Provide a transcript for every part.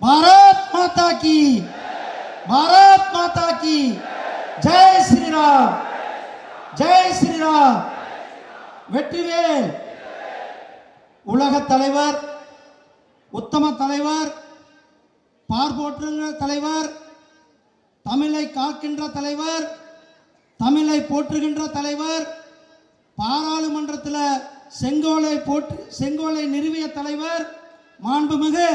பாரத் மாதா கி, பாரத் மாதா கி ஜெய் ஸ்ரீராம், ஜெய் ஸ்ரீராம். வெற்றிவேல். உலக தலைவர், உத்தம தலைவர், பார்போற்றுகின்ற தலைவர், தமிழை காக்கின்ற தலைவர், தமிழை போற்றுகின்ற தலைவர், பாராளுமன்றத்தில் செங்கோலை நிறுவிய தலைவர், மாண்புமிகு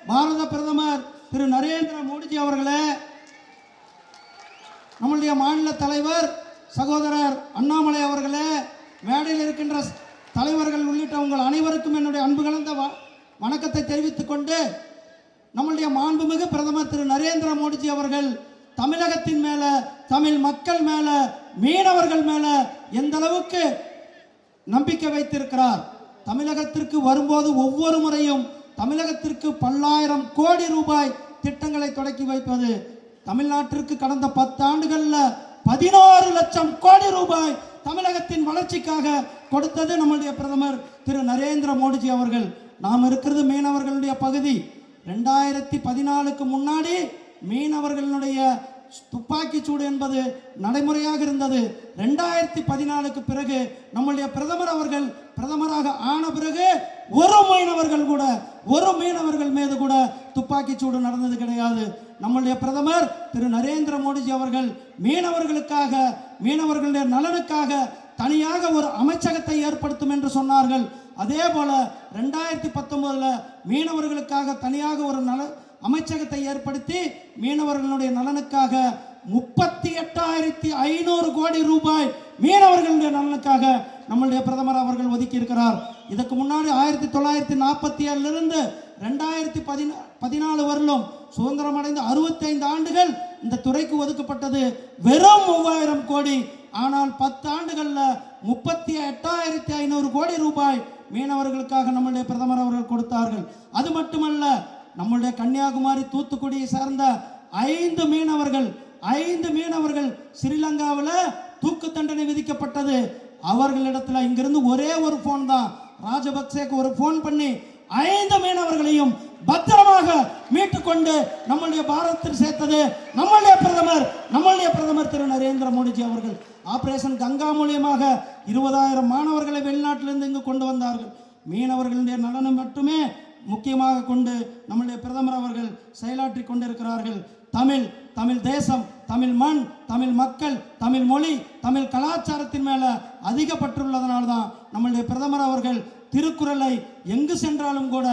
பாரத பிரதமர் திரு நரேந்திர மோடிஜி அவர்களே, நம்முடைய மாநில தலைவர் சகோதரர் அண்ணாமலை அவர்களே, மேடையில் இருக்கின்ற தலைவர்கள் உள்ளிட்ட உங்கள் அனைவருக்கும் என்னுடைய அன்பு கலந்த வணக்கத்தை தெரிவித்துக் கொண்டு, நம்முடைய மாண்புமிகு பிரதமர் திரு நரேந்திர மோடிஜி அவர்கள் தமிழகத்தின் மேல, தமிழ் மக்கள் மேல, மீனவர்கள் மேல எந்த அளவுக்கு நம்பிக்கை வைத்திருக்கிறார். தமிழகத்திற்கு வரும்போது ஒவ்வொரு முறையும் தமிழகத்திற்கு பல்லாயிரம் கோடி ரூபாய் திட்டங்களை தொடக்கி வைப்பது, தமிழ்நாட்டிற்கு கடந்த 10 ஆண்டுகளில் 16 லட்சம் கோடி ரூபாய் தமிழகத்தின் வளர்ச்சிக்காக கொடுத்தது நம்முடைய பிரதமர் திரு நரேந்திர மோடிஜி அவர்கள். நாம் இருக்கிறது மீனவர்களுடைய பகுதி. 2014க்கு முன்னாடி மீனவர்களுடைய துப்பாக்கி சூடு என்பது நடைமுறையாக இருந்தது. 2014க்கு பிறகு நம்முடைய பிரதமர் அவர்கள் பிரதமராக ஆன பிறகு ஒரு மீனவர்கள் மீது கூட துப்பாக்கி சூடு நடந்தது கிடையாது. நம்முடைய பிரதமர் திரு நரேந்திர மோடிஜி அவர்கள் மீனவர்களுக்காக, மீனவர்களுடைய நலனுக்காக தனியாக ஒரு அமைச்சகத்தை ஏற்படுத்தும் என்று சொன்னார்கள். அதே போல 2019 மீனவர்களுக்காக தனியாக ஒரு அமைச்சகத்தை ஏற்படுத்தி மீனவர்களுடைய நலனுக்காக 38,500 கோடி ரூபாய் மீனவர்களுடைய நலனுக்காக நம்முடைய பிரதமர் அவர்கள் ஒதுக்கி இருக்கிறார். இதற்கு முன்னாடி 1947 இருந்து 2014 வரலும் சுதந்திரம் அடைந்த 65 ஆண்டுகள் இந்த துறைக்கு ஒதுக்கப்பட்டது வெறும் 3000 கோடி. ஆனால் 10 ஆண்டுகளில் 38,500 கோடி ரூபாய் மீனவர்களுக்காக நம்முடைய பிரதமர் அவர்கள் கொடுத்தார்கள். அது மட்டுமல்ல, நம்முடைய கன்னியாகுமரி தூத்துக்குடியை சேர்ந்த 5 மீனவர்கள் ஸ்ரீலங்காவில் தூக்கு தண்டனை விதிக்கப்பட்டது. அவர்களிடத்தில் இங்கிருந்து ஒரே ஒரு போன் தான், ராஜபக்சேக்கு ஒரு போன் பண்ணி 5 மீனவர்களையும் பத்திரமாக மீட்டுக்கொண்டு நம்முடைய பாரதத்தில் சேர்த்தது நம்முடைய பிரதமர் திரு நரேந்திர மோடிஜி அவர்கள். ஆபரேஷன் கங்கா மூலியமாக 20,000 மாணவர்களை வெளிநாட்டிலிருந்து இங்கு கொண்டு வந்தார்கள். மீனவர்களுடைய நலனை மட்டுமே முக்கியமாக கொண்டு நம்முடைய பிரதமர் அவர்கள் செயலாற்றி கொண்டிருக்கிறார்கள். தமிழ் தேசம், தமிழ் மண், தமிழ் மக்கள், தமிழ் மொழி, தமிழ் கலாச்சாரத்தின் மேல அதிக பற்றுள்ளதனால்தான் நம்முடைய பிரதமர் அவர்கள் திருக்குறளை எங்கு சென்றாலும் கூட,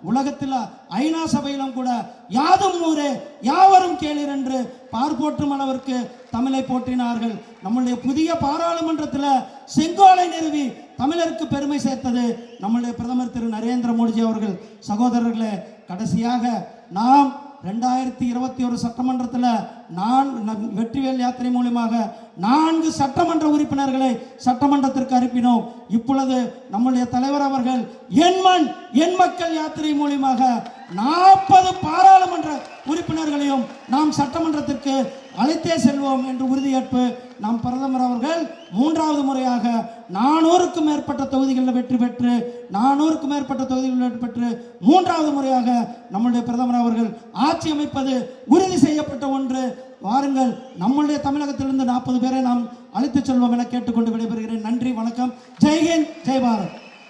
உலகத்தில் ஐநா சபையிலும் கூட யாதும் ஊரே யாவரும் கேளீர் என்று பார்ப்போற்றும் அளவிற்கு தமிழை போற்றினார்கள். நம்முடைய புதிய பாராளுமன்றத்தில் செங்கோலை நிறுவி தமிழருக்கு பெருமை சேர்த்தது நம்முடைய பிரதமர் திரு நரேந்திர மோடிஜி அவர்கள். சகோதரர்களே, கடைசியாக நாம் 2021 சட்டமன்றத்தில் வெற்றிவேல் யாத்திரை மூலமாக 4 சட்டமன்ற உறுப்பினர்களை சட்டமன்றத்திற்கு அனுப்பினோம். இப்பொழுது நம்முடைய தலைவர் அவர்கள் என் மண் என் மக்கள் யாத்திரை மூலமாக 40 பாராளுமன்ற உறுப்பினர்களையும் நாம் சட்டமன்றத்திற்கு அழைத்தே செல்வோம் என்று உறுதியேற்பு நாம் பிரதமர் அவர்கள் 3வது முறையாக 400க்கும் மேற்பட்ட தொகுதிகளில் வெற்றி பெற்று 3வது முறையாக நம்முடைய பிரதமர் அவர்கள் ஆட்சி அமைப்பது உறுதி செய்யப்பட்ட ஒன்று. வாருங்கள், நம்முடைய தமிழகத்திலிருந்து 40 பேரை நாம் அழைத்து செல்வோம் என கேட்டுக்கொண்டு விடைபெறுகிறேன். நன்றி, வணக்கம். ஜெய்ஹிந்த், ஜெய் பாரத்.